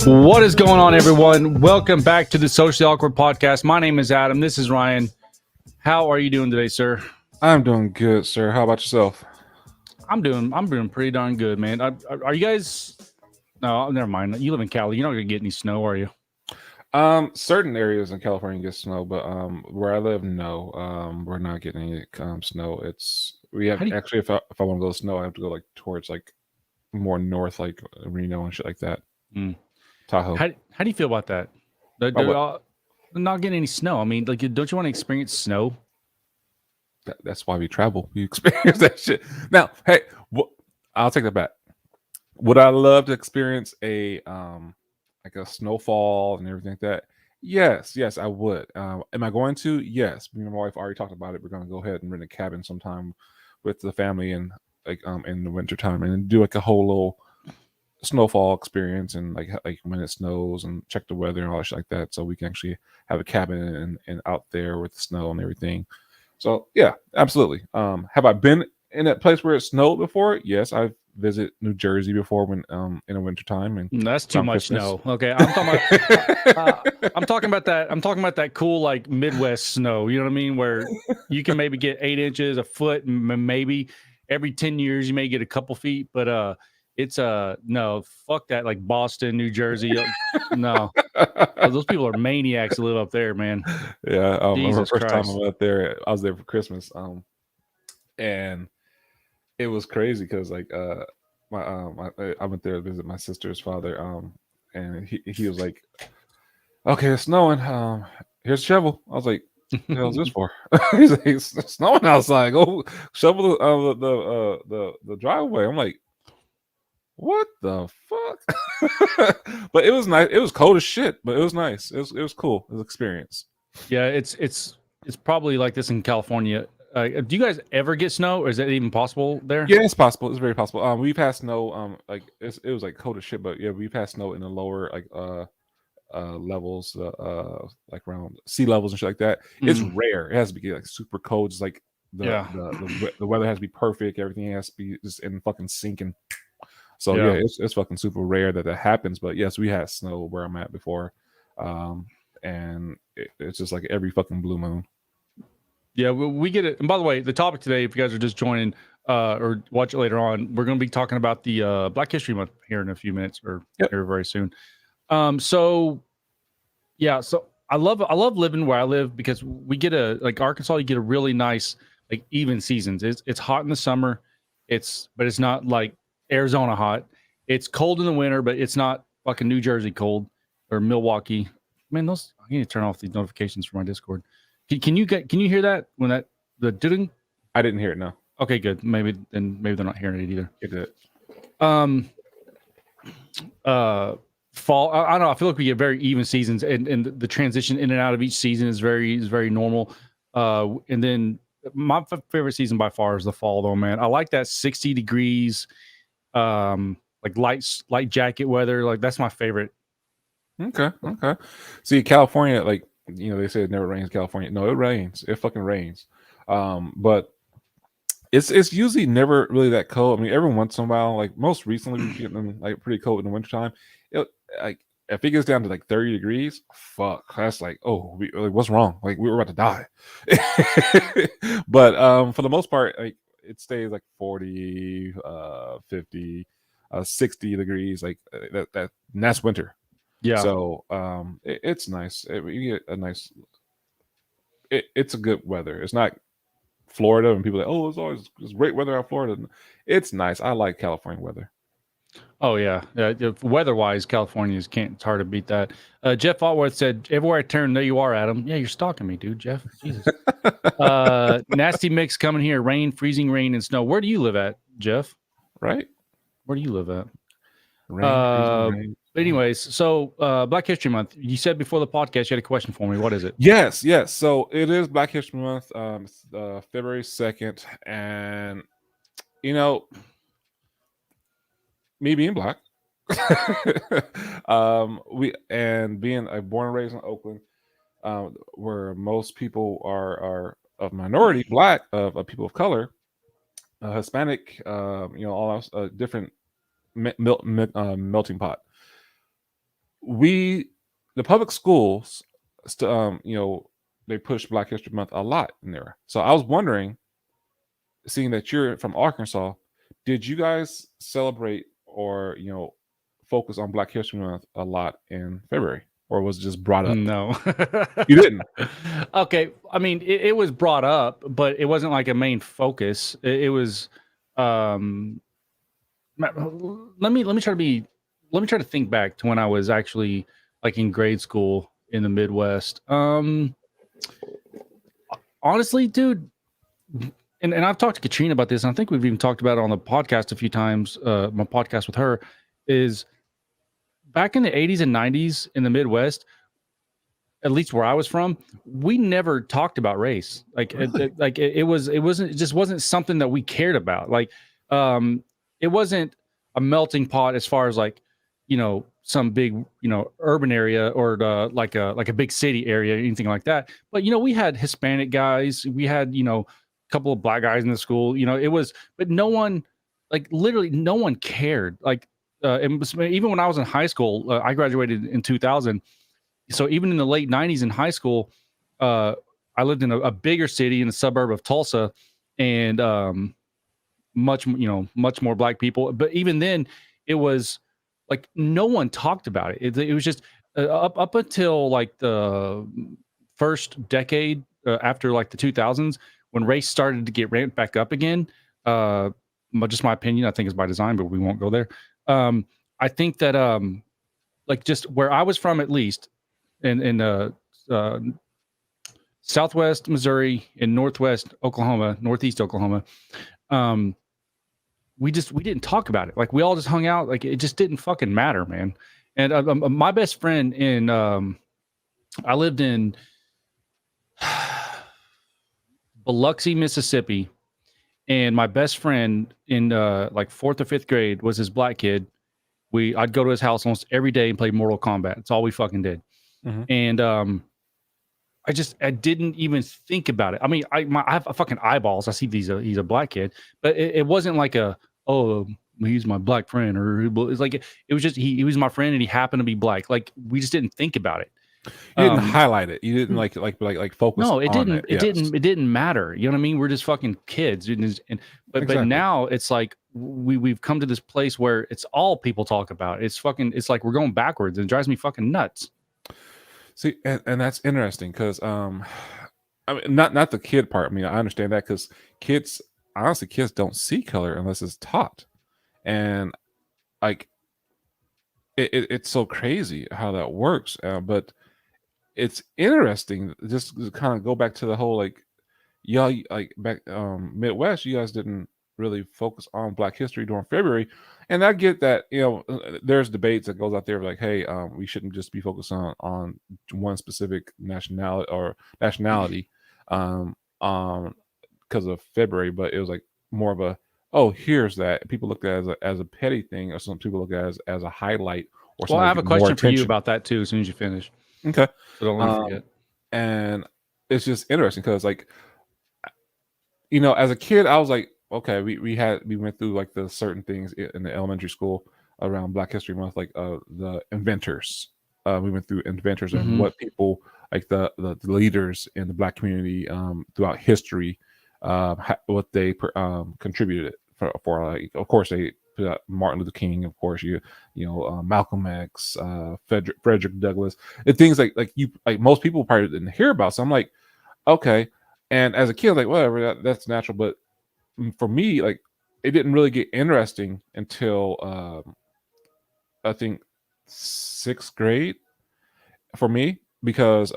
What is going on, everyone? Welcome back to the Socially Awkward Podcast. My name is Adam. This is Ryan. How are you doing today, sir? I'm doing good, sir. How about yourself? I'm doing pretty darn good, man. Are you guys? No, never mind. You live in Cali. You're not gonna get any snow, are you? Certain areas in California get snow, but where I live, no. We're not getting any snow. We have How do you, actually, if I want to go snow, I have to go like towards like more north, like Reno and shit like that. Mm. Tahoe. how do you feel about that? Not getting any snow. I mean, like, don't you want to experience snow? That's why we travel. We experience that shit. Now, hey, I'll take that back. Would I love to experience like a snowfall and everything like that? Yes, I would. Am I going to? Yes. Me and my wife already talked about it. We're going to go ahead and rent a cabin sometime with the family and like in the wintertime and do like a whole little snowfall experience and like when it snows and check the weather and all that shit like that, so we can actually have a cabin and out there with the snow and everything. So yeah, absolutely. Have I been in that place where it snowed before? Yes, I've visited New Jersey before when in the wintertime and That's too around much Christmas. snow. Okay, I'm talking about. I'm talking about that. I'm talking about that cool like Midwest snow. You know what I mean? Where you can maybe get 8 inches, a foot, and maybe every 10 years you may get a couple feet. But it's no, fuck that. Like Boston, New Jersey. No, those people are maniacs to live up there, man. Yeah, I remember the Jesus first time Christ. I went there. I was there for Christmas, and it was crazy because like I went there to visit my sister's father, and he was like, "Okay, it's snowing. Here's a shovel." I was like, "What the hell is this for?" He's like, "It's snowing outside. Go shovel the driveway." I'm like, "What the fuck?" But it was nice. It was cold as shit, but it was nice. It was cool. It was an experience. Yeah, it's probably like this in California. Do you guys ever get snow, or is that even possible there? Yeah, it's possible. It's very possible. We've had snow. Like it was like cold as shit, but yeah, we've had snow in the lower like levels, like around sea levels and shit like that. It's Mm, rare. It has to be like super cold. It's like yeah, the weather has to be perfect. Everything has to be just in fucking sinking. So yeah, yeah. it's fucking super rare that happens. But yes, we had snow where I'm at before, and it's just like every fucking blue moon. Yeah, we get it. And by the way, the topic today, if you guys are just joining or watch it later on, we're going to be talking about the Black History Month here in a few minutes or Yep. here very soon. So yeah, so I love living where I live because we get like Arkansas, you get a really nice like even seasons. It's hot in the summer, but it's not like Arizona hot. It's cold in the winter, but it's not fucking New Jersey cold or Milwaukee. Man, those I need to turn off these notifications for my Discord. Can you hear that when the ding? I didn't hear it. No, Okay, good. Maybe they're not hearing it either. it did. Um, fall. I don't know. I feel like we get very even seasons, and the transition in and out of each season is very normal. And then my favorite season by far is the fall, though, man. I like that 60 degrees, like light jacket weather. Like that's my favorite. Okay. See, California, like they say it never rains in California. No, it rains. It fucking rains. But it's usually never really that cold. I mean, every once in a while, like most recently, we've getting like pretty cold in the wintertime. It like if it gets down to like 30 degrees, fuck, that's like, oh, like, what's wrong? Like we were about to die. But for the most part, like it stays like 40, 50, 60 degrees, like and that's winter. Yeah. So it's nice. You get a nice. It's a good weather. It's not Florida and people are like, oh, it's great weather out in Florida. It's nice. I like California weather. Oh yeah. Weather wise, California's can't. It's hard to beat that. Jeff Altworth said, "Everywhere I turn, there you are, Adam." Yeah, you're stalking me, dude. Jeff, Jesus. Nasty mix coming here. Rain, freezing rain, and snow. Where do you live at, Jeff? Right? Where do you live at? Rain, freezing rain. Anyways, so Black History Month. You said before the podcast you had a question for me. What is it? Yes. So it is Black History Month, February 2nd, and me being black, we and being born and raised in Oakland, where most people are of minority, black, of people of color, Hispanic, all else, different melting pot. the public schools, they push Black History Month a lot in there. So I was wondering, seeing that you're from Arkansas, did you guys celebrate or focus on Black History Month a lot in February, or was it just brought up? No. You didn't. Okay. I mean, it was brought up, but it wasn't like a main focus. It was. Let me try to think back to when I was actually like in grade school in the Midwest. Honestly, dude, and I've talked to Katrina about this, and I think we've even talked about it on the podcast a few times. My podcast with her is back in the 80s and 90s in the Midwest, at least where I was from, we never talked about race. Like, Really? it just wasn't something that we cared about. Like, it wasn't a melting pot as far as like, some big, urban area or like a big city area, anything like that. But we had Hispanic guys, we had a couple of Black guys in the school. It was, but no one, like literally, no one cared. Like, even when I was in high school, I graduated in 2000. So even in the late 90s in high school, I lived in a bigger city in the suburb of Tulsa, and much more Black people. But even then, it was like no one talked about it. It was just up until like the first decade after like the 2000s, when race started to get ramped back up again. Just my opinion, I think it's by design, but we won't go there. I think that like just where I was from, at least in Southwest Missouri, in Northwest Oklahoma, Northeast Oklahoma, we didn't talk about it. Like we all just hung out. Like it just didn't fucking matter, man. And my best friend I lived in Biloxi, Mississippi, and my best friend in like 4th or 5th grade was this Black kid. I'd go to his house almost every day and play Mortal Kombat. That's all we fucking did. Mhm. And I didn't even think about it. I mean, I have fucking eyeballs. I see he's a Black kid, but it wasn't like he's my Black friend, or it's like it was just he was my friend and he happened to be Black. Like we just didn't think about it. You didn't highlight it. You didn't like focus. No, it on didn't. Yes. It didn't matter. You know what I mean? We're just fucking kids. But Exactly. now it's like we've come to this place where it's all people talk about. It's like we're going backwards, and it drives me fucking nuts. See, and that's interesting because I mean, not the kid part. I mean, I understand that because kids don't see color unless it's taught, and like it's so crazy how that works. But it's interesting just to kind of go back to the whole like y'all like back Midwest. You guys didn't really focus on Black history during February, and I get that there's debates that goes out there like, hey, we shouldn't just be focused on one specific nationality because of February, but it was like more of a here's that people look at it as a petty thing, or some people look at it as a highlight. Or well, I have a get more question for you attention. about that too as soon as you finish. Okay. So don't let me forget. And it's just interesting because like as a kid I was like, okay, we went through like the certain things in the elementary school around Black History Month, like the inventors. We went through inventors and what people like the leaders in the Black community throughout history, what they contributed for like, of course they put out Martin Luther King, of course Malcolm X, Frederick Douglass, and things like most people probably didn't hear about. So I'm like, okay. And as a kid, like whatever, that's natural. But for me, like it didn't really get interesting until I think 6th grade for me, because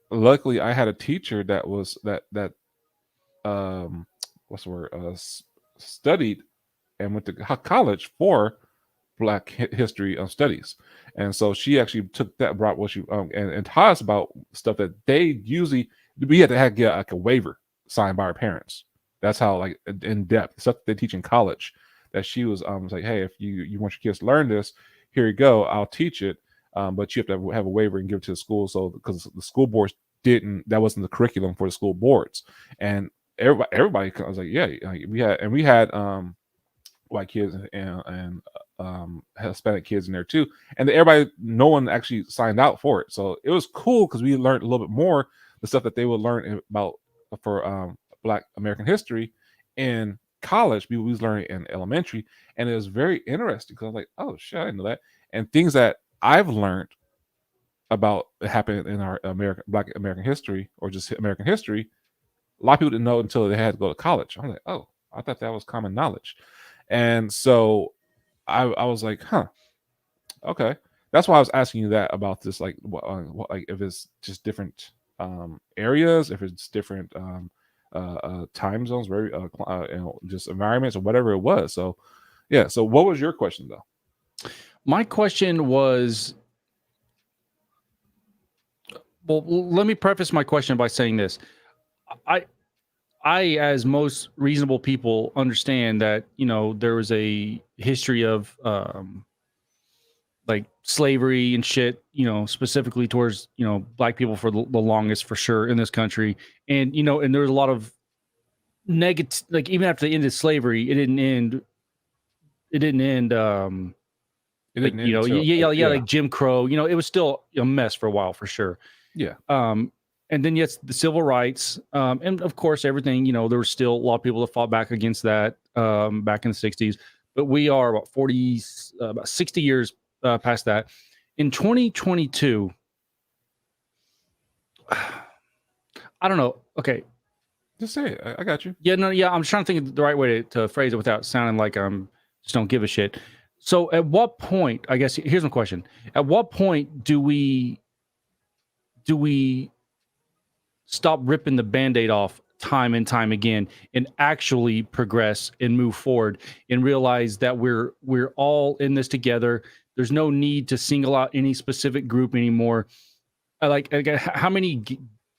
luckily I had a teacher that was that what's the word, studied and went to college for Black history studies, and so she actually took that, brought what she and taught us about stuff that they usually we had to get like a waiver signed by our parents. That's how like in depth stuff they teach in college. That she was like, hey, if you want your kids to learn this, here you go, I'll teach it, but you have to have a waiver and give it to the school. So because the school boards that wasn't the curriculum for the school boards, and everybody was like, yeah, like we had white kids and Hispanic kids in there too, and everybody, no one actually signed out for it, so it was cool because we learned a little bit more the stuff that they would learn about for Black American history in college. We was learning in elementary, and it was very interesting because I was like, oh shit, I didn't know that, and things that I've learned about happening in our Black American history or just American history, a lot of people didn't know until they had to go to college. I'm like, oh, I thought that was common knowledge. And so I was like, huh, okay. That's why I was asking you that about this, like, like if it's just different areas, if it's different time zones, very just environments or whatever it was. So yeah. So what was your question though? My question was, well, let me preface my question by saying this. I, as most reasonable people, understand that, you know, there was a history of like slavery and shit, you know, specifically towards, you know, Black people for the longest, for sure, in this country. And, you know, and there was a lot of negative, like, even after the end of slavery, it didn't end. It didn't end. It Like, didn't you know, end until, yeah, like Jim Crow. You know, it was still a mess for a while, for sure. yeah. And then yes, the civil rights, and of course everything. You know, there were still a lot of people that fought back against that back in the '60s. But we are about 60 years past that. In 2022, I don't know. Okay, Just say it. I got you. yeah, no, yeah. I'm trying to think of the right way to phrase it without sounding like I'm just don't give a shit. So, at what point? I guess here's my question: at what point do we stop ripping the Band-Aid off time and time again and actually progress and move forward and realize that we're all in this together? There's no need to single out any specific group anymore. Like, how many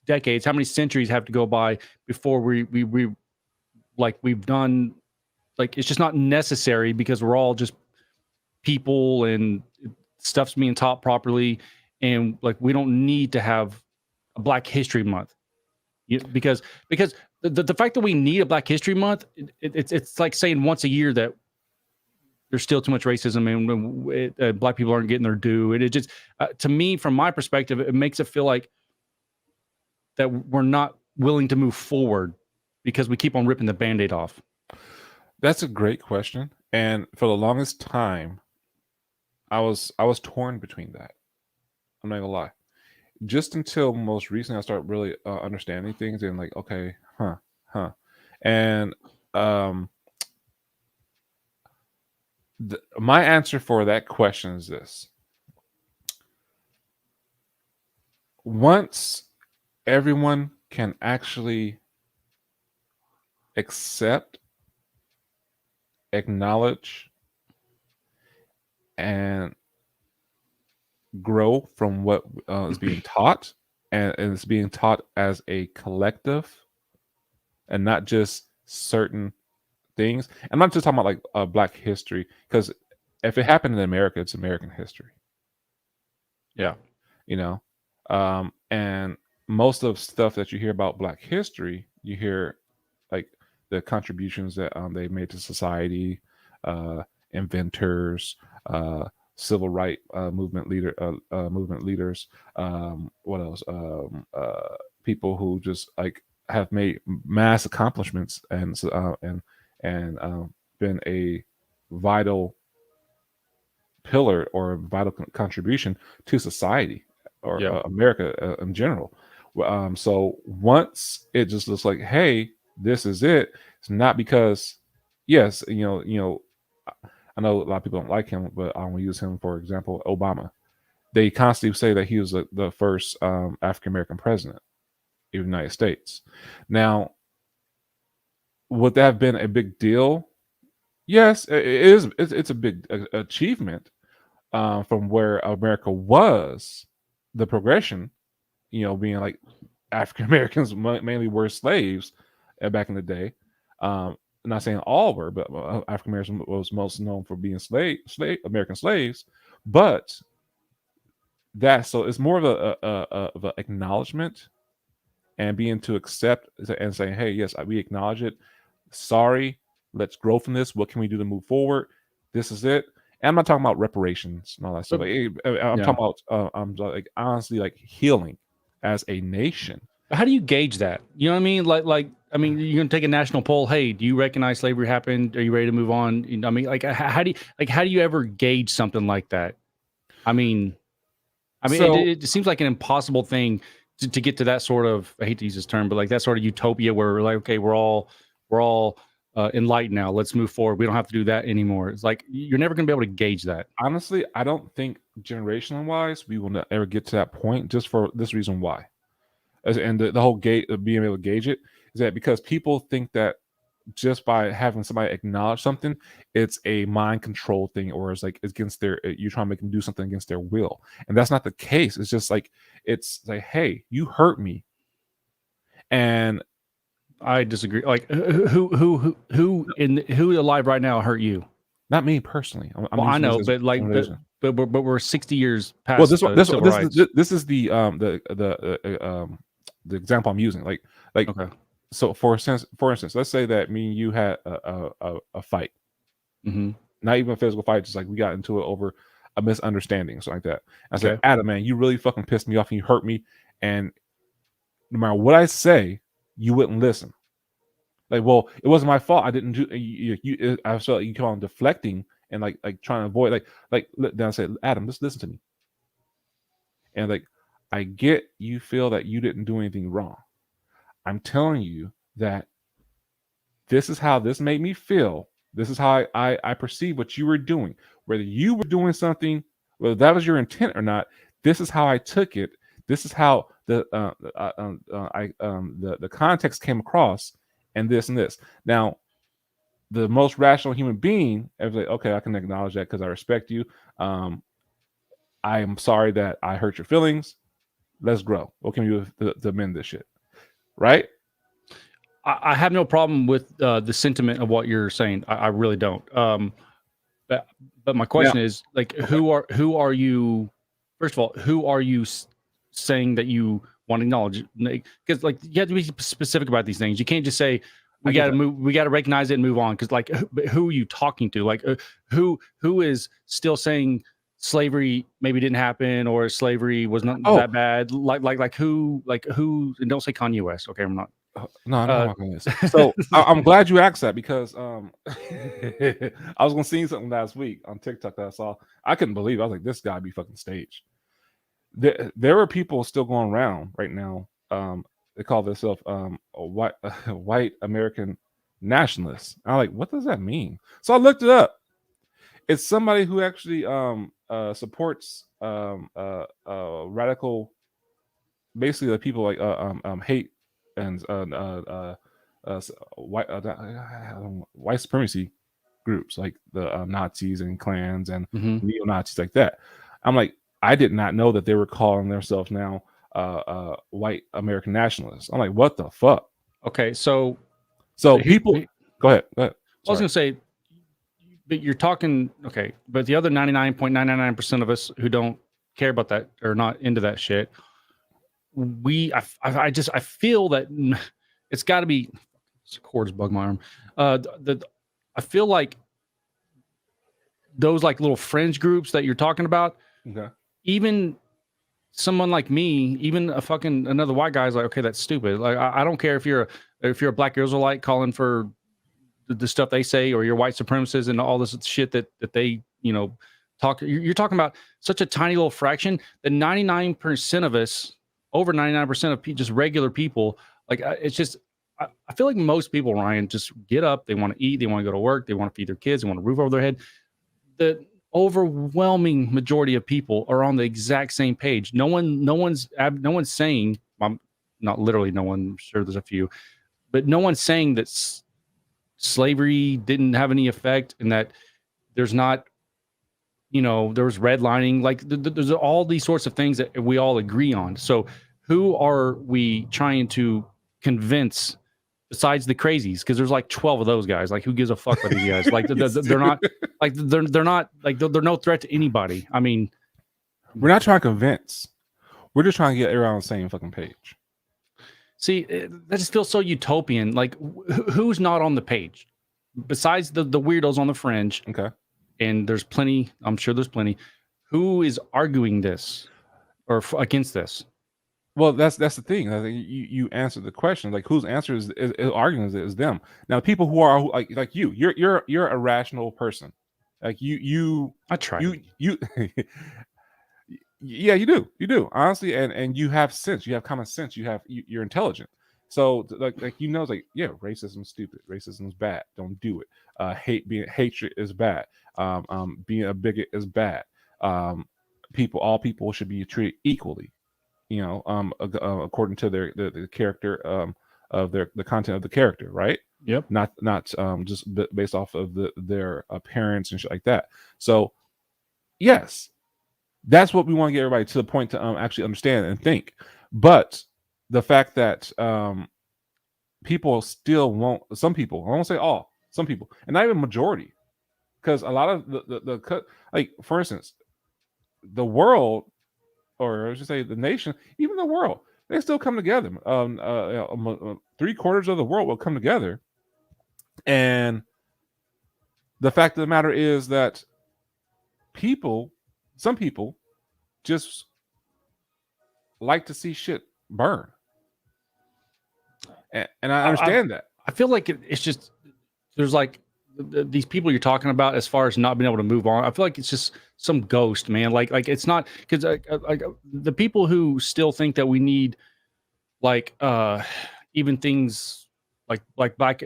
decades, how many centuries have to go by before we like we've done, like, it's just not necessary because we're all just people and stuff's being taught properly, and like we don't need to have a Black History Month. Because the fact that we need a Black History Month, it's like saying once a year that there's still too much racism and Black people aren't getting their due. And it just, to me, from my perspective, it makes it feel like that we're not willing to move forward because we keep on ripping the Band-Aid off. That's a great question. And for the longest time, I was torn between that. I'm not gonna lie. Just until most recently, I started really understanding things and like, okay, huh. And my answer for that question is this: once everyone can actually accept, acknowledge, and grow from what is being taught, and it's being taught as a collective and not just certain things. I'm not just talking about like Black history, because if it happened in America, it's American history. Yeah. You know, and most of stuff that you hear about Black history, you hear like the contributions that they made to society, inventors, civil right movement leaders. What else? People who just like have made mass accomplishments and been a vital pillar or vital contribution to society or America in general. So once it just looks like, hey, this is it. It's not because, yes, you know, I know a lot of people don't like him, but I want to use him for example. Obama. They constantly say that he was the first African American president of the United States. Now, would that have been a big deal? Yes, it is. It's a big achievement from where America was. The progression, you know, being like African Americans mainly were slaves back in the day. Not saying all were, but African Americans was most known for being American slaves. But so it's more of a acknowledgement and being to accept and saying, hey, yes, we acknowledge it. Sorry, let's grow from this. What can we do to move forward? This is it. And I'm not talking about reparations and all that stuff. Like, I'm Yeah. talking about I'm like honestly like healing as a nation. How do you gauge that? You know what I mean? Like I mean, you're gonna take a national poll. Hey, do you recognize slavery happened? Are you ready to move on? You know, I mean, like how do you ever gauge something like that? I mean, So it seems like an impossible thing to get to that sort of. I hate to use this term, but like that sort of utopia where we're like, okay, we're all enlightened now. Let's move forward. We don't have to do that anymore. It's like you're never gonna be able to gauge that. honestly, I don't think generational wise we will ever get to that point. Just for this reason why, and the whole gate of being able to gauge it is that because people think that just by having somebody acknowledge something, it's a mind control thing, or it's like it's against their you're trying to make them do something against their will, and that's not the case. It's just like it's like, hey, you hurt me, and I disagree. Like who alive right now hurt you? not me personally. Well, I know, this but like, generation. but we're 60 years past. Well, civil rights. this is the example I'm using. Like Okay. so for instance, let's say that me and you had a fight, Mm-hmm. not even a physical fight, just like we got into it over a misunderstanding, something like that. I said, Okay. Adam, man, you really fucking pissed me off and you hurt me, and no matter what I say, you wouldn't listen. Like, well, it wasn't my fault. I didn't do. I felt like you keep on deflecting and like trying to avoid. Then I said, Adam, just listen to me. And like, I get you feel that you didn't do anything wrong. I'm telling you that this is how this made me feel. This is how I perceive what you were doing. Whether you were doing something, whether that was your intent or not, this is how I took it. This is how the context came across, and this and this. Now, the most rational human being, is like, okay, I can acknowledge that because I respect you. I am sorry that I hurt your feelings. Let's grow. What can we do to mend this shit? Right? I have no problem with the sentiment of what you're saying. I really don't. But my question is like, who are you? First of all, who are you saying that you want to acknowledge? Because like you have to be specific about these things. You can't just say we got to move. We got to recognize it and move on. Because like, who are you talking to? Like, who is still saying slavery maybe didn't happen or slavery was not that bad? Like who? And don't say Kanye West. Okay, I'm not. No, I'm not talking this. So I'm glad you asked that because I was gonna see something last week on TikTok that I saw. I couldn't believe it. I was like, this guy be fucking staged. There are people still going around right now. They call themselves a white American nationalists. I'm like, what does that mean? So I looked it up. It's somebody who actually supports radical, basically the people like hate and white supremacy groups like the Nazis and Klans and neo Nazis like that. I'm like, I did not know that they were calling themselves now white American nationalists. I'm like, what the fuck? Okay, so people, go ahead. I was going to say, but you're talking okay, but the other 99.999% of us who don't care about that or not into that shit, I feel that it's got to be. This cord's bug my arm. I feel like those like little fringe groups that you're talking about. Okay. Even someone like me, even another white guy is like, okay, that's stupid. Like I don't care if you're a black Israelite calling for the stuff they say, or you're white supremacists and all this shit that they talk. You're talking about such a tiny little fraction that 99% of us, over 99% of just regular people, like it's just. I feel like most people, Ryan, just get up. They want to eat. They want to go to work. They want to feed their kids. They want a roof over their head. The overwhelming majority of people are on the exact same page. No one's saying, not literally no one, I'm sure there's a few, but no one's saying that slavery didn't have any effect and that there's not, there was redlining. Like there's all these sorts of things that we all agree on. So who are we trying to convince besides the crazies? Because there's like 12 of those guys. Like who gives a fuck about these guys? Like they're not like they're not like they're no threat to anybody. I mean, we're not trying to convince. We're just trying to get everyone on the same fucking page. See, that just feels so utopian. Like who's not on the page besides the weirdos on the fringe? Okay. and there's plenty. I'm sure there's plenty. Who is arguing this or against this? Well, that's the thing. I think you answered the question. Like, whose answer is arguing is them. Now, people who are like you're a rational person. Like you I tried. you yeah, you do honestly, and you have sense. You have common sense. You're intelligent. So like you know, it's like, yeah, racism is stupid. Racism is bad. Don't do it. Hatred is bad. Being a bigot is bad. All people should be treated equally. You know, according to the character of the content of the character, right? Yep. Not just based off of their appearance and shit like that. So yes, that's what we want to get everybody to the point to actually understand and think. But the fact that people still won't, some people, I won't say all, some people, and not even majority, because a lot of the like, for instance, the world, or I should say the nation, even the world, they still come together. 3/4 of the world will come together. And the fact of the matter is that some people just like to see shit burn. And I understand that. I feel like it's just, there's like these people you're talking about as far as not being able to move on. I feel like it's just some ghost, man. Like it's not, because like the people who still think that we need like even things like Black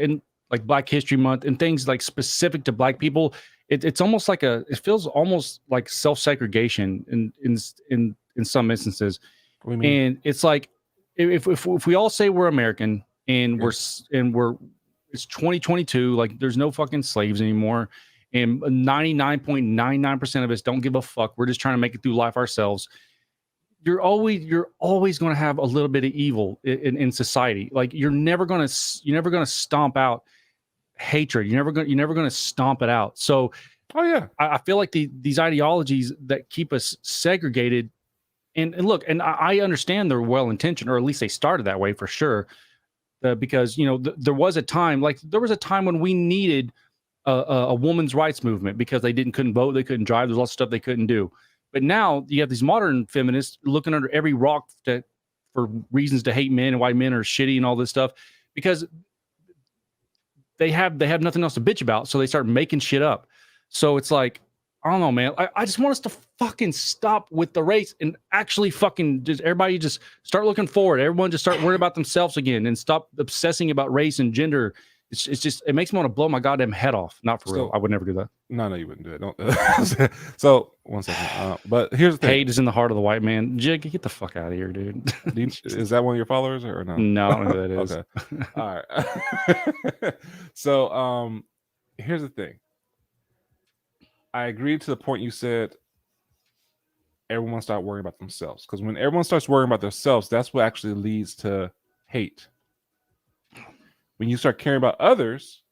History Month and things like specific to Black people. It's almost like it feels almost like self-segregation in some instances. What do you mean? And it's like if we all say we're American and we're it's 2022, like there's no fucking slaves anymore, and 99.99% of us don't give a fuck. We're just trying to make it through life ourselves. You're always going to have a little bit of evil in society. Like you're never going to stomp out hatred. You're never going to stomp it out. So Oh yeah, I feel like these ideologies that keep us segregated, and look, and I understand they're well intentioned, or at least they started that way for sure. Because there was a time when we needed a woman's rights movement because they couldn't vote, they couldn't drive, there's lots of stuff they couldn't do. But now you have these modern feminists looking under every rock for reasons to hate men and why men are shitty and all this stuff, because they have nothing else to bitch about, so they start making shit up. So it's like, I don't know, man. I just want us to fucking stop with the race and actually fucking just everybody just start looking forward. Everyone just start worrying about themselves again and stop obsessing about race and gender. It's just, it makes me want to blow my goddamn head off. Not for real. I would never do that. No, you wouldn't do it. Don't. So 1 second. But here's the thing. Hate is in the heart of the white man. Jig, get the fuck out of here, dude. Is that one of your followers or no? No, I don't know who that is. Okay. All right. So here's the thing. I agree to the point you said everyone start worrying about themselves, because when everyone starts worrying about themselves, that's what actually leads to hate. When you start caring about others,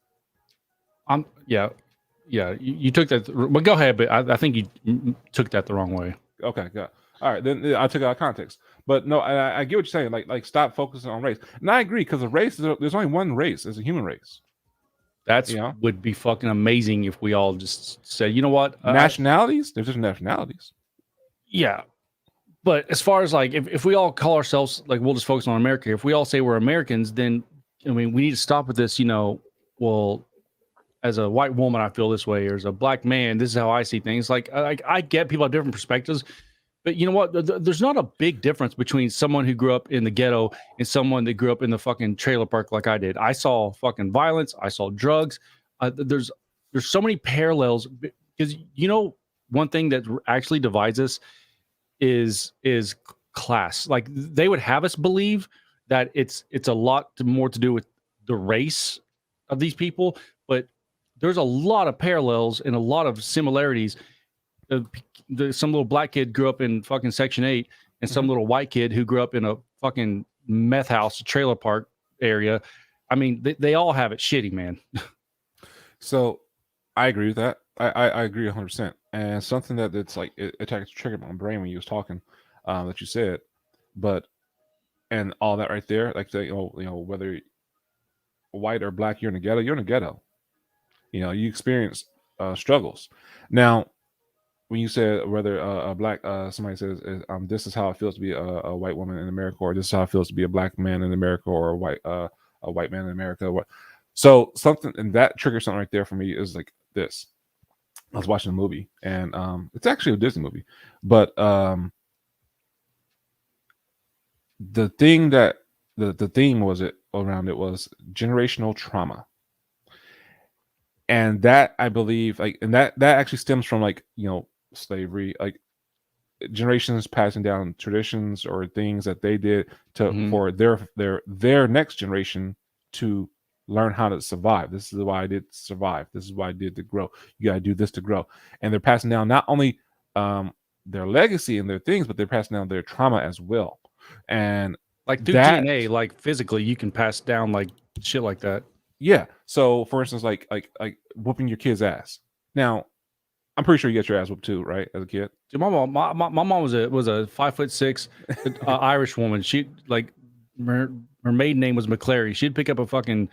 yeah. You took that. Well, go ahead, but I think you took that the wrong way. Okay, good. All right, then I took it out of context. But no, I get what you're saying. Like stop focusing on race, and I agree, because there's only one race. It's a human race. That's would be fucking amazing if we all just said, you know what? Nationalities? There's just nationalities. Yeah. But as far as like, if we all call ourselves, like, we'll just focus on America. If we all say we're Americans, then, I mean, we need to stop with this, well, as a white woman, I feel this way, or as a Black man, this is how I see things. Like I get people have different perspectives, but you know what? There's not a big difference between someone who grew up in the ghetto and someone that grew up in the fucking trailer park like I did. I saw fucking violence. I saw drugs. There's so many parallels, because one thing that actually divides us is class. Like they would have us believe that it's a lot more to do with the race of these people, but there's a lot of parallels and a lot of similarities. Some little Black kid grew up in fucking Section 8, and some little white kid who grew up in a fucking meth house trailer park area. I mean, they all have it shitty, man. So I agree with that. I agree 100%. And something that's like, it triggered my brain when you was talking, that you said, and all that right there, like, whether white or Black, you're in the ghetto. You experience struggles. Now, when you said whether a black somebody says this is how it feels to be a white woman in America, or this is how it feels to be a black man in America, or a white man in America, what? So something, and that triggers something right there for me is like this. I was watching a movie, and it's actually a Disney movie, but the thing that the theme was it around it was generational trauma. And that, I believe, like, and that actually stems from, like, slavery, like generations passing down traditions or things that they did to for their next generation to learn how to survive. This is why I did survive. This is why I did to grow. You got to do this to grow. And they're passing down not only their legacy and their things, but they're passing down their trauma as well. And like through DNA, like physically, you can pass down like shit like that. Yeah. So, for instance, like whooping your kid's ass. Now, I'm pretty sure you get your ass whooped too, right? As a kid. Dude, my mom was a 5'6" Irish woman. She like her maiden name was McClary. She'd pick up a fucking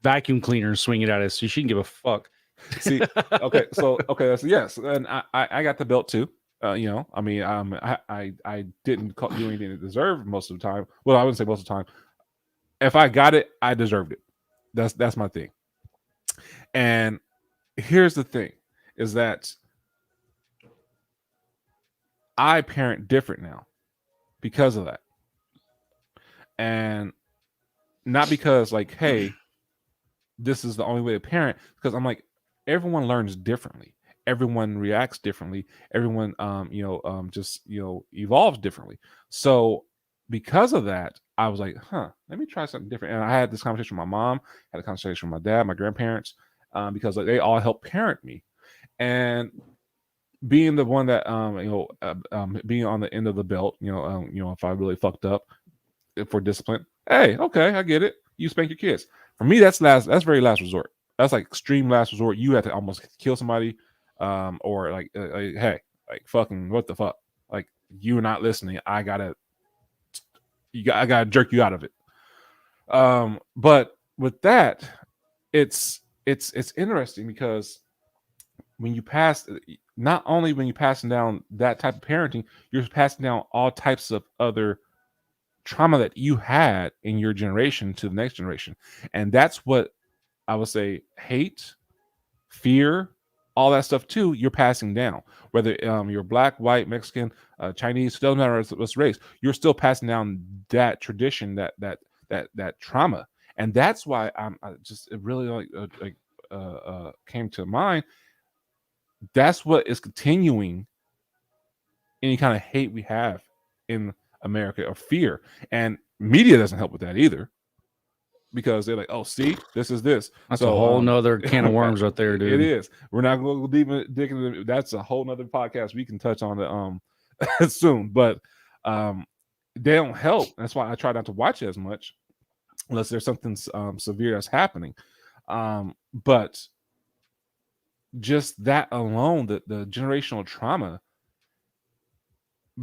vacuum cleaner and swing it at us. So she didn't give a fuck. See, okay, so that's yes, and I got the belt too. I mean, I didn't do anything to deserve most of the time. Well, I wouldn't say most of the time. If I got it, I deserved it. That's my thing. And here's the thing, is that I parent different now because of that. And not because like, hey, this is the only way to parent, because I'm like, everyone learns differently. Everyone reacts differently. Everyone just evolves differently. So because of that, I was like, let me try something different. And I had this conversation with my mom, had a conversation with my dad, my grandparents, because like, they all helped parent me. And being the one that being on the end of the belt, if I really fucked up for discipline, hey, okay, I get it. You spank your kids. For me, that's very last resort. That's like extreme last resort. You have to almost kill somebody, or like, hey, like fucking what the fuck? Like, you're not listening. I gotta jerk you out of it. But with that, it's interesting because when you pass, not only when you're passing down that type of parenting, you're passing down all types of other trauma that you had in your generation to the next generation. And that's what I would say, hate, fear, all that stuff too, you're passing down. Whether you're black, white, Mexican, Chinese, doesn't matter what's race, you're still passing down that tradition, that trauma. And that's why it really came to mind. That's what is continuing any kind of hate we have in America, or fear. And media doesn't help with that either, because they're like, oh, see, this is this. That's a whole nother can of worms right there, dude. It is. We're not going to go dig into. That's a whole nother podcast. We can touch on it soon, but they don't help. That's why I try not to watch it as much, unless there's something severe that's happening. But just that alone, the generational trauma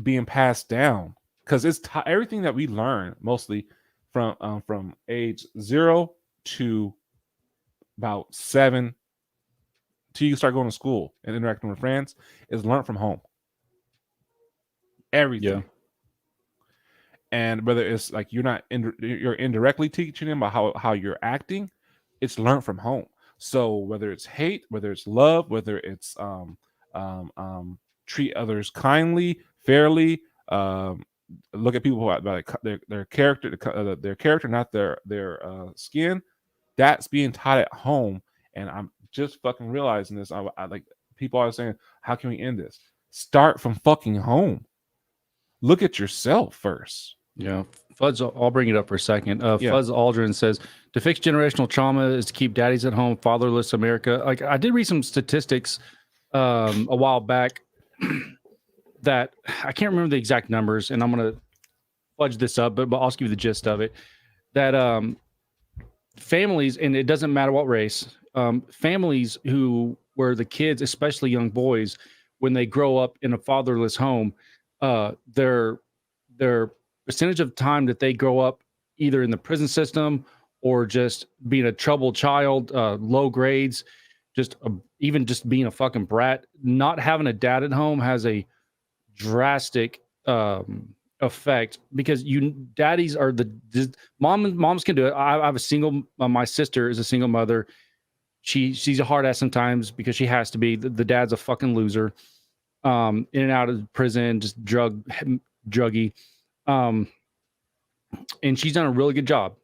being passed down, because it's everything that we learn mostly from age 0 to about 7 till you start going to school and interacting with friends is learned from home. Everything. Yeah. And whether it's like you're indirectly teaching them about how you're acting, it's learned from home. So whether it's hate, whether it's love, whether it's treat others kindly, fairly, look at people like their character, not their skin. That's being taught at home. And I'm just fucking realizing this. I like, people are saying, how can we end this? Start from fucking home. Look at yourself first. Yeah. Fudge, I'll bring it up for a second. Fuzz Aldrin says, to fix generational trauma is to keep daddies at home, fatherless America. Like, I did read some statistics a while back that I can't remember the exact numbers, and I'm going to fudge this up, but I'll give you the gist of it. That families, and it doesn't matter what race, families where the kids, especially young boys, when they grow up in a fatherless home, their percentage of time that they grow up either in the prison system or just being a troubled child, low grades, even just being a fucking brat, not having a dad at home has a drastic effect, because daddies are moms can do it. I have a single, my sister is a single mother. She's a hard ass sometimes because she has to be. The dad's a fucking loser, in and out of prison, just druggy, and she's done a really good job.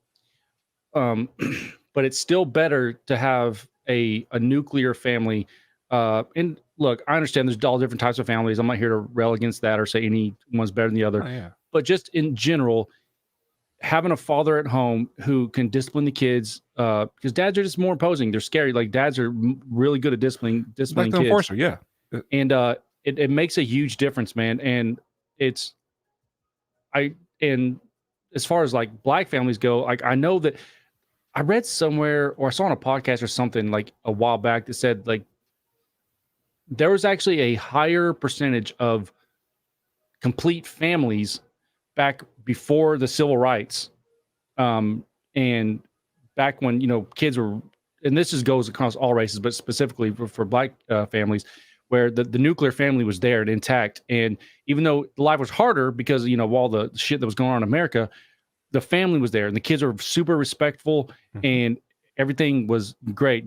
But it's still better to have a nuclear family. And look, I understand there's all different types of families. I'm not here to rail against that or say any one's better than the other. Oh, yeah. But just in general, having a father at home who can discipline the kids, because dads are just more imposing. They're scary. Like dads are really good at disciplining Like the kids. enforcer, yeah. And it makes a huge difference, man. And and as far as like black families go, like I know that I read somewhere or I saw on a podcast or something like a while back that said like there was actually a higher percentage of complete families back before the civil rights, and back when kids were, and this goes across all races, but specifically for black families, where the nuclear family was there and intact. And even though life was harder because of all the shit that was going on in America, the family was there and the kids were super respectful, and everything was great,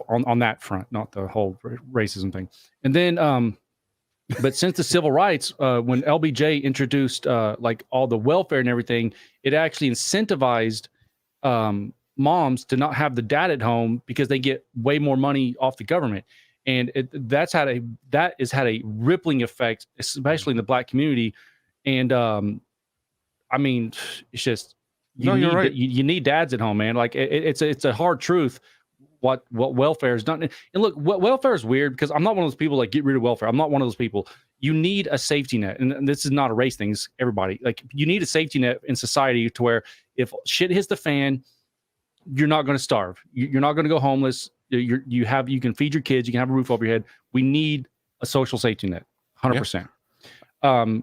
on that front, not the whole racism thing. And then, but since the civil rights, when LBJ introduced like all the welfare and everything, it actually incentivized moms to not have the dad at home because they get way more money off the government. And that has had a rippling effect, especially in the black community. And I mean, it's just you're right. You need dads at home, man. Like it's a hard truth what welfare is done. And look, welfare is weird because I'm not one of those people like get rid of welfare. I'm not one of those people. You need a safety net, and this is not a race thing. It's everybody. Like you need a safety net in society to where if shit hits the fan, you're not going to starve. You're not going to go homeless. You can feed your kids. You can have a roof over your head. We need a social safety net, 100%.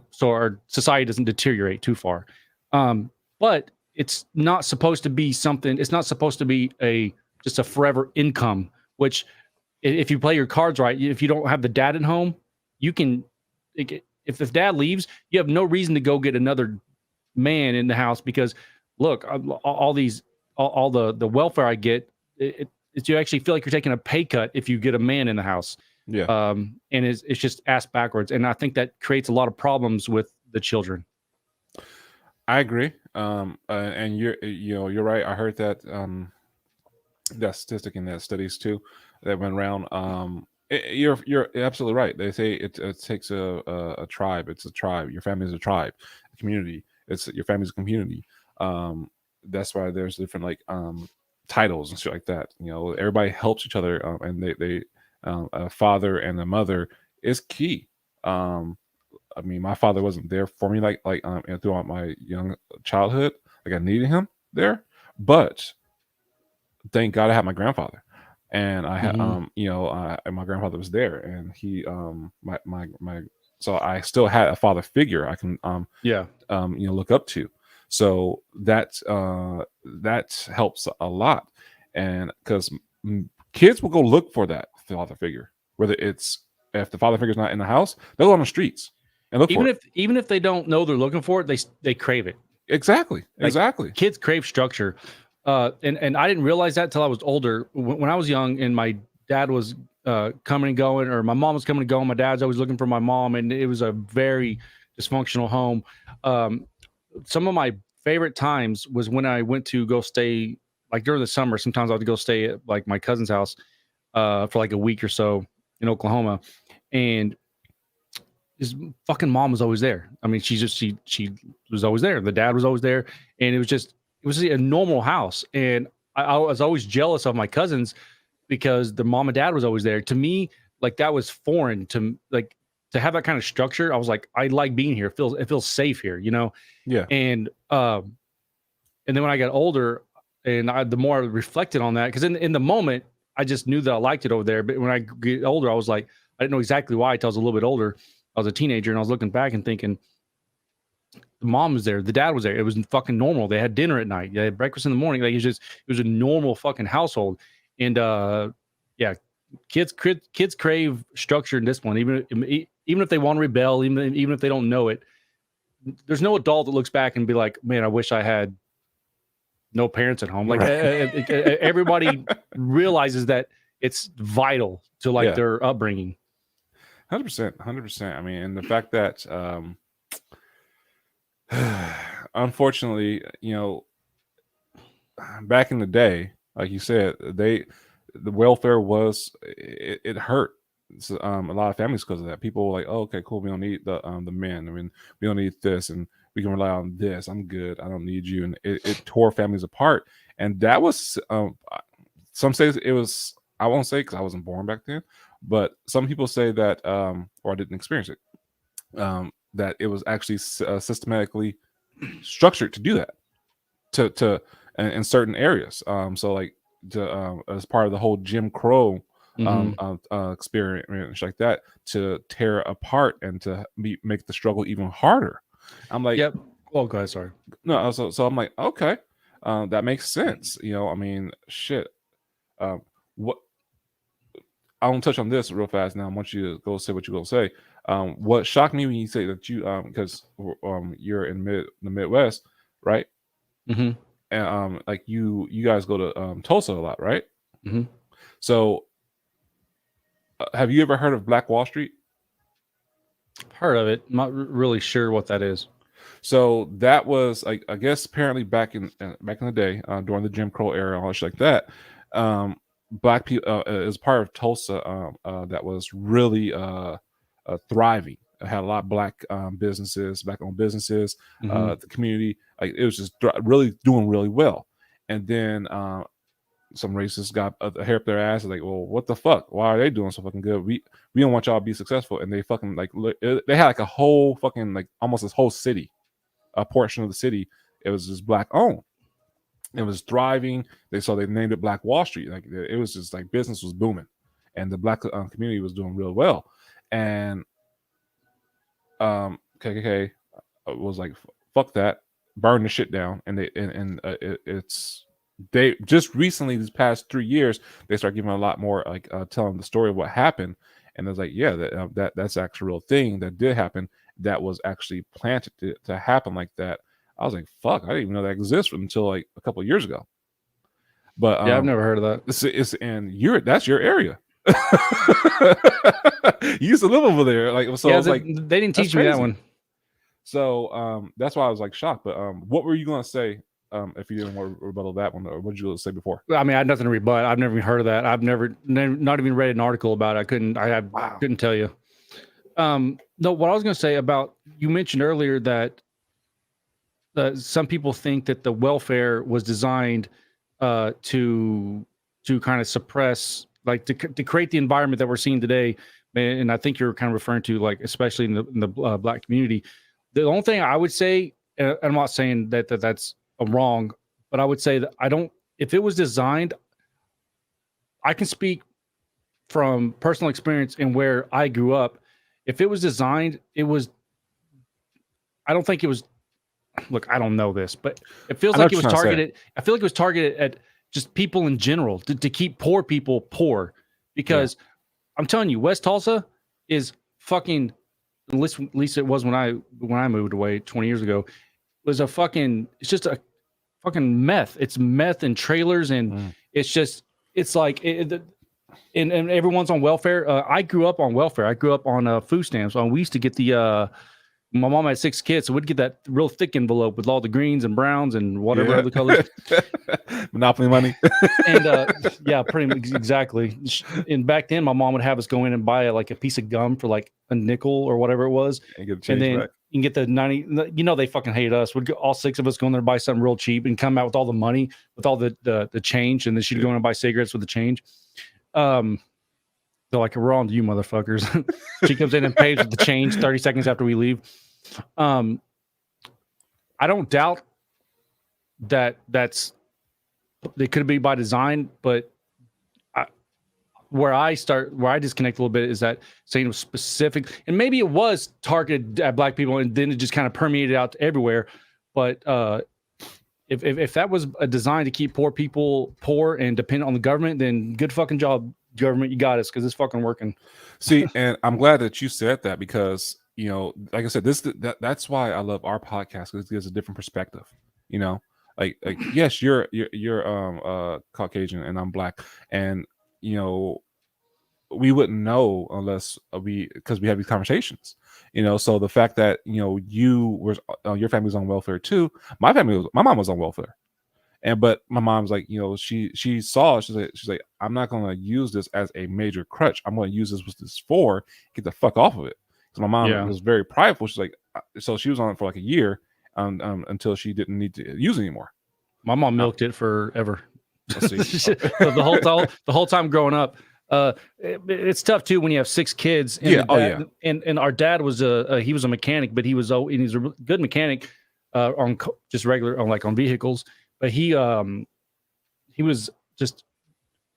So our society doesn't deteriorate too far. But it's not supposed to be something. It's not supposed to be just a forever income. Which, if you play your cards right, if you don't have the dad at home, you can. If dad leaves, you have no reason to go get another man in the house because, look, all the welfare I get, you actually feel like you're taking a pay cut if you get a man in the house. Yeah. And it's just ass backwards. And I think that creates a lot of problems with the children. I agree. And you're right. I heard that that statistic in that studies too that went around. You're absolutely right. They say it takes a tribe. It's a tribe. Your family is a tribe, a community. It's your family's a community. That's why there's different like titles and shit like that. Everybody helps each other, and they a father and a mother is key. I mean, my father wasn't there for me like throughout my young childhood. Like I needed him there, but thank God I had my grandfather, and I had my grandfather was there, and he so I still had a father figure I can look up to. So that helps a lot, and because kids will go look for that father figure, whether it's if the father figure's not in the house, they'll go on the streets and look for it. Even if they don't know they're looking for it, they crave it. Exactly. Kids crave structure, and I didn't realize that till I was older. When I was young, and my dad was coming and going, or my mom was coming and going, my dad's always looking for my mom, and it was a very dysfunctional home. Some of my favorite times was when I went to go stay, like during the summer. Sometimes I would go stay at like my cousin's house for like a week or so in Oklahoma, and his fucking mom was always there. I mean, she was always there. The dad was always there, and it was a normal house. And I was always jealous of my cousins because the mom and dad was always there. To me, like that was foreign to have that kind of structure. I was like, I like being here. It feels safe here, Yeah. And then when I got older, and the more I reflected on that, because in the moment I just knew that I liked it over there. But when I get older, I was like, I didn't know exactly why until I was a little bit older. I was a teenager, and I was looking back and thinking, the mom was there, the dad was there. It was fucking normal. They had dinner at night. They had breakfast in the morning. Like it was a normal fucking household. And kids crave structure and discipline, even if they want to rebel, even if they don't know it. There's no adult that looks back and be like, man, I wish I had no parents at home. Like everybody realizes that it's vital to like their upbringing. 100%. I mean, and the fact that, unfortunately, you know, back in the day, like you said, the welfare was it hurt. So, a lot of families because of that. People were like, oh, okay, cool. We don't need the men. I mean, we don't need this, and we can rely on this. I'm good. I don't need you. And it tore families apart. And that was some say it was. I won't say because I wasn't born back then, but some people say that, or I didn't experience it, that it was actually systematically structured to do that, to in certain areas. So like as part of the whole Jim Crow experience like that, to tear apart and to make the struggle even harder. I'm like, yep. Oh, go ahead. Sorry. No, so I'm like, okay, that makes sense. You know, I mean, shit. What I want to touch on this real fast now. I want you to go say what you're gonna say. What shocked me when you say that you because you're in the Midwest, right? Mm-hmm. And like you guys go to Tulsa a lot, right? Mm-hmm. So have you ever heard of Black Wall Street? Heard of it. Not really sure what that is. So that was like, I guess apparently back in the day, during the Jim Crow era and all shit like that, Black people is part of Tulsa that was really thriving. It had a lot of Black businesses, Black-owned businesses. The community, like it was just really doing really well. And then some racists got a hair up their ass, like, well, what the fuck? Why are they doing so fucking good? We don't want y'all to be successful. And they fucking like they had like a whole fucking like almost this whole city, a portion of the city. It was just Black owned. It was thriving. They named it Black Wall Street. Like it was just like business was booming, and the Black community was doing real well. And KKK was like, fuck that, burn the shit down. And they just recently, these past 3 years, they start giving a lot more like telling the story of what happened. And it's like, yeah, that's actually a real thing that did happen. That was actually planted to happen like that. I was like, fuck, I didn't even know that existed until like a couple of years ago. But yeah, I've never heard of that. And that's your area. You used to live over there, like so. Yeah, I was like, they didn't teach me that one. So that's why I was like shocked. But what were you going to say if you didn't want to rebuttal that one, or what did you say before? I mean, I had nothing to rebut. I've never even heard of that. I've never not even read an article about it. I couldn't tell you. No, what I was going to say about, you mentioned earlier that some people think that the welfare was designed to kind of suppress, like to create the environment that we're seeing today. And I think you're kind of referring to, like, especially in the Black community. The only thing I would say, and I'm not saying that's wrong, but I would say that if it was designed, I can speak from personal experience and where I grew up. If it was designed, I don't think it was, look, I don't know this, but it feels like it was targeted. I feel like it was targeted at just people in general to keep poor people poor, because I'm telling you, West Tulsa is fucking, at least it was when I moved away 20 years ago, it's just a fucking meth. It's meth and trailers. And it's like, and everyone's on welfare. I grew up on welfare. I grew up on food stamps. We used to get my mom had 6 kids, so we'd get that real thick envelope with all the greens and browns and whatever other colors. Monopoly money. And yeah, pretty much exactly. And back then, my mom would have us go in and buy like a piece of gum for like a nickel or whatever it was, and then back. You can get the 90. You know, they fucking hate us. We'd go, all 6 of us go in there and buy something real cheap and come out with all the money, with all the change, and then she'd go in and buy cigarettes with the change. They're like, we're on to you, motherfuckers. She comes in and pays with the change 30 seconds after we leave. I don't doubt that they could be by design, but where I disconnect a little bit is that saying it was specific, and maybe it was targeted at Black people, and then it just kind of permeated out to everywhere. But if that was a design to keep poor people poor and dependent on the government, then good fucking job, government, you got us because it's fucking working. See, and I'm glad that you said that because like I said, that's why I love our podcast because it gives a different perspective. Like yes, you're Caucasian and I'm black, and we wouldn't know unless because we have these conversations. So the fact that you were your family was on welfare too. My mom was on welfare. But my mom's like, she saw, she's like, I'm not going to use this as a major crutch. I'm going to use this for get the fuck off of it. Because my mom was very prideful. She's like, so she was on it for like a year until she didn't need to use it anymore. My mom milked it forever. the whole time growing up. It's tough too when you have 6 kids. And and our dad was he was a mechanic, but he's a good mechanic on just regular on vehicles. But he was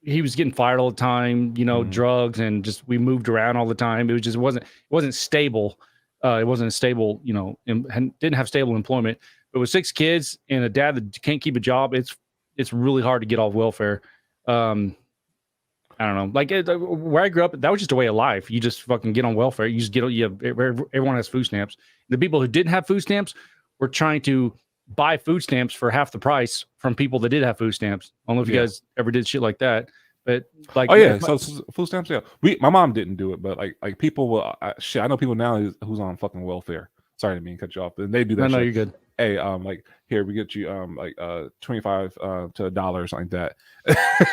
getting fired all the time, drugs, and just we moved around all the time. It wasn't stable. It wasn't stable, and didn't have stable employment. But with 6 kids and a dad that can't keep a job, it's really hard to get off welfare. I don't know. Like where I grew up, that was just a way of life. You just fucking get on welfare. You just everyone has food stamps. The people who didn't have food stamps were trying to buy food stamps for half the price from people that did have food stamps. I don't know if you guys ever did shit like that, but like, so food stamps. Yeah, my mom didn't do it, but like people will. I know people now who's on fucking welfare. Sorry to cut you off, but they do that. No, you're good. Hey, like here we get you like 25 to $1 or something like that.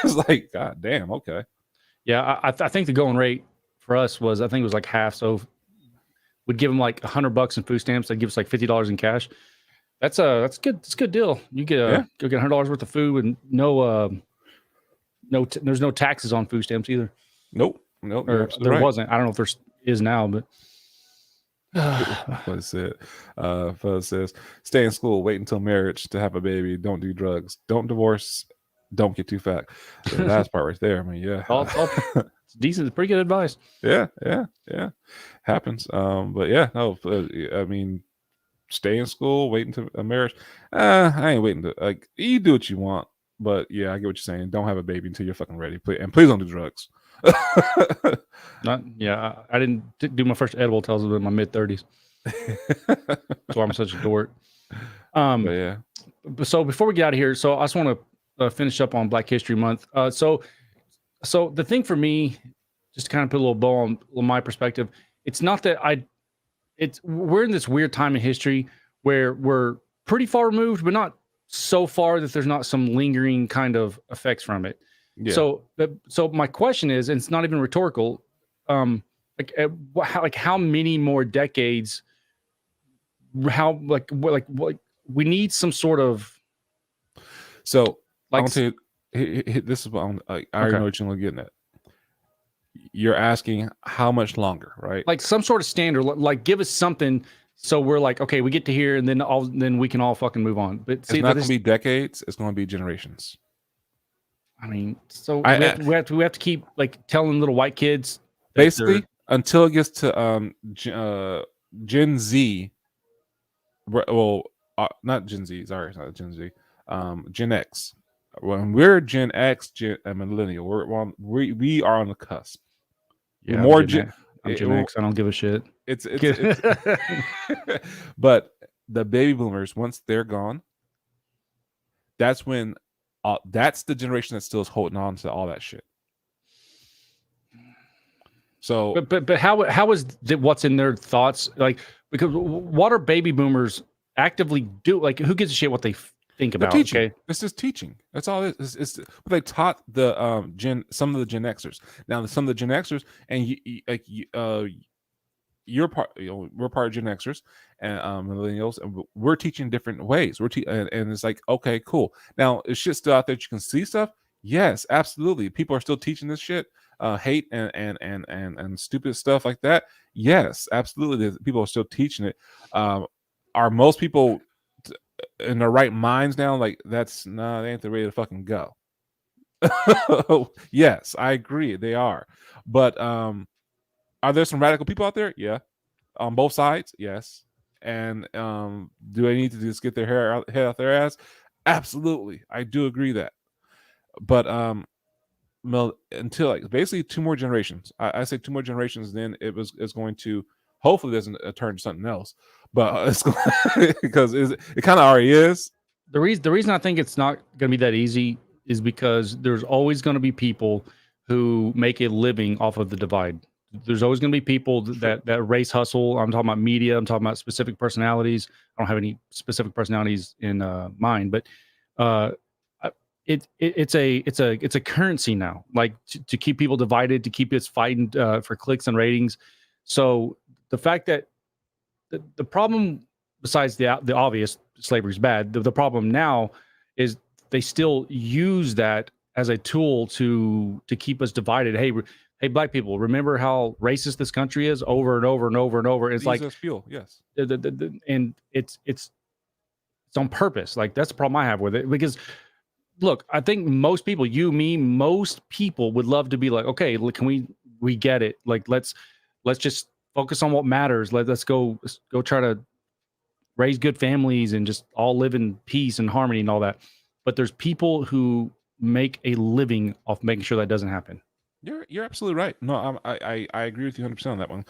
It's like, god damn, okay. Yeah, I think the going rate for us was it was like half. So we'd give them like $100 in food stamps. They'd give us like $50 in cash. That's good. It's a good deal. You get go get $100 worth of food and there's no taxes on food stamps either. Nope. Or there wasn't. I don't know if there is now, but what is it? Fuzz says, stay in school, wait until marriage to have a baby, don't do drugs, don't divorce, don't get too fat. The last part right there. I mean, yeah. It's decent, pretty good advice. Yeah. Happens. But yeah, no, I mean, stay in school, wait until a marriage. I ain't waiting to like you do what you want, but yeah, I get what you're saying. Don't have a baby until you're fucking ready. Please don't do drugs. I didn't do my first edible until I was in my mid-30s. That's why I'm such a dork. Yeah. So before we get out of here, so I just want to finish up on Black History Month. So the thing for me, just to kind of put a little bow on my perspective, it's not that we're in this weird time in history where we're pretty far removed, but not so far that there's not some lingering kind of effects from it. Yeah. So my question is, and it's not even rhetorical, how many more decades? How we need some sort of. So like, I'll tell you, this is what I already know what you're getting at. You're asking how much longer, right? Like some sort of standard, like give us something so we're like, okay, we get to here and then we can all fucking move on. But it's not going to be decades, it's going to be generations. I mean, so we have to keep like telling little white kids basically until it gets to Gen Z. Well, not Gen Z, sorry, it's not Gen Z. Gen X. When we're Gen X, millennial, we are on the cusp. Yeah, more Gen X. I don't give a shit. It's but the baby boomers, once they're gone, that's when that's the generation that still is holding on to all that shit. So, but how is what's in their thoughts like? Because what are baby boomers actively do? Like, who gives a shit what they think about? Teaching. Okay, this is teaching. That's all it is. It's what they taught the some of the Gen Xers. Now, some of the Gen Xers, and you're part. We're part of Gen Xers and millennials, and we're teaching different ways. And it's like, okay, cool. Now, is shit still out there that you can see stuff? Yes, absolutely. People are still teaching this shit, hate and stupid stuff like that. Yes, absolutely. People are still teaching it. Are most people in their right minds now? Like they ain't the way to fucking go. Yes, I agree. They are. But are there some radical people out there? Yeah. On both sides? Yes. And do they need to just get their head out their ass? Absolutely. I do agree that. But until like basically 2 more generations. I say 2 more generations, then it's going to hopefully doesn't turn to something else, but it's because it kind of already is. The reason I think it's not going to be that easy is because there's always going to be people who make a living off of the divide. There's always going to be people that race hustle. I'm talking about media. I'm talking about specific personalities. I don't have any specific personalities in mind, but it's a currency now, like to keep people divided, to keep us fighting for clicks and ratings. So the fact that the problem, besides the obvious slavery is bad, the problem now is they still use that as a tool to keep us divided. Hey, black people, remember how racist this country is, over and over and over and over. It's like fuel, yes, and it's on purpose. Like, that's the problem I have with it, because look, I think most people, you, me, most people would love to be like, okay, can we get it? Like, let's just focus on what matters. Let's go try to raise good families and just all live in peace and harmony and all that. But there's people who make a living off making sure that doesn't happen. You're absolutely right. No, I agree with you 100% on that one.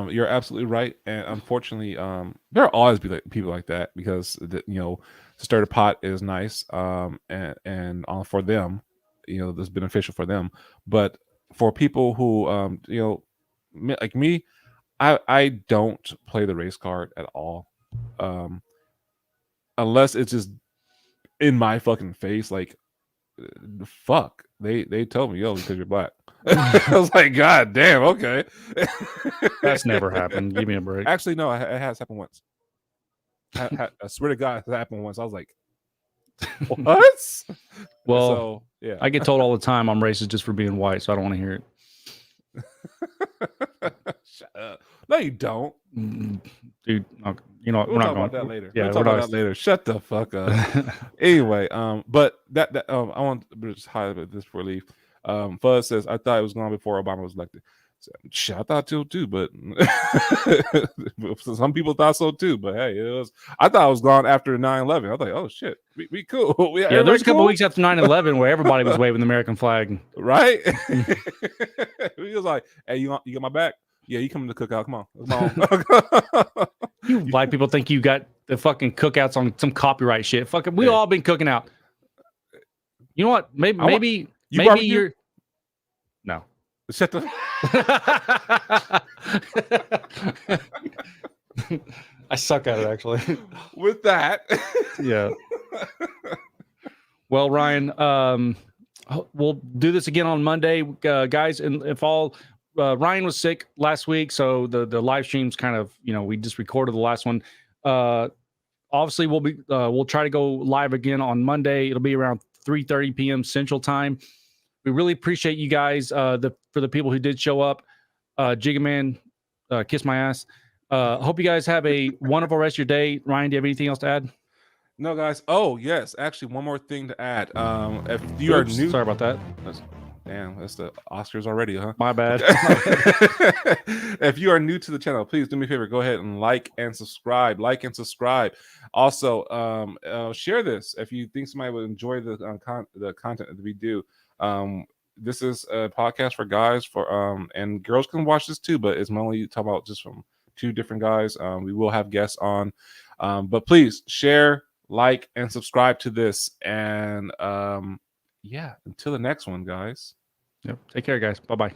You're absolutely right, and unfortunately, there'll always be people like that, because to start a pot is nice, and for them, that's beneficial for them. But for people who, like me, I don't play the race card at all, unless it's just in my fucking face, like, fuck, they told me, yo, because you're black. I was like, God damn, okay. That's never happened. Give me a break. Actually, no, it has happened once. I swear to God, it happened once. I was like, what? Well, so yeah, I get told all the time I'm racist just for being white, so I don't want to hear it. Shut up. No, you don't, dude. we'll we're not talk going about that later. Yeah, we'll talk about that later. Shut the fuck up. Anyway, but that I want to just highlight this before I leave. Fuzz says, I thought it was gone before Obama was elected. So, shit, I thought so too, but some people thought so too. But hey, I thought it was gone after 9/11. I was like, oh shit, we cool. Yeah, there was a couple weeks after 9/11 where everybody was waving the American flag. Right? He was like, hey, you got my back? Yeah, you come to the cookout. Come on. You black people think you got the fucking cookouts on some copyright shit. Fucking, we all been cooking out. You know what? Maybe you're. No. Shut the. I suck at it, actually. With that. Yeah. Well, Ryan, we'll do this again on Monday, guys. And if Ryan was sick last week, so the live streams kind of, we just recorded the last one. Obviously, we'll try to go live again on Monday. It'll be around 3:30 p.m. Central Time. We really appreciate you guys. For the people who did show up, Jiggaman, kiss my ass. Hope you guys have a wonderful rest of your day. Ryan, do you have anything else to add? No, guys. Oh, yes. Actually, one more thing to add. If you are new, sorry about that. Damn, that's the Oscars already, huh? My bad. If you are new to the channel, please do me a favor. Go ahead and like and subscribe. Also, share this if you think somebody would enjoy the content that we do. This is a podcast for guys, and girls can watch this too, but it's mainly talk about just from two different guys. We will have guests on, but please share, like, and subscribe to this. And yeah, until the next one, guys. Yep. Take care, guys. Bye-bye.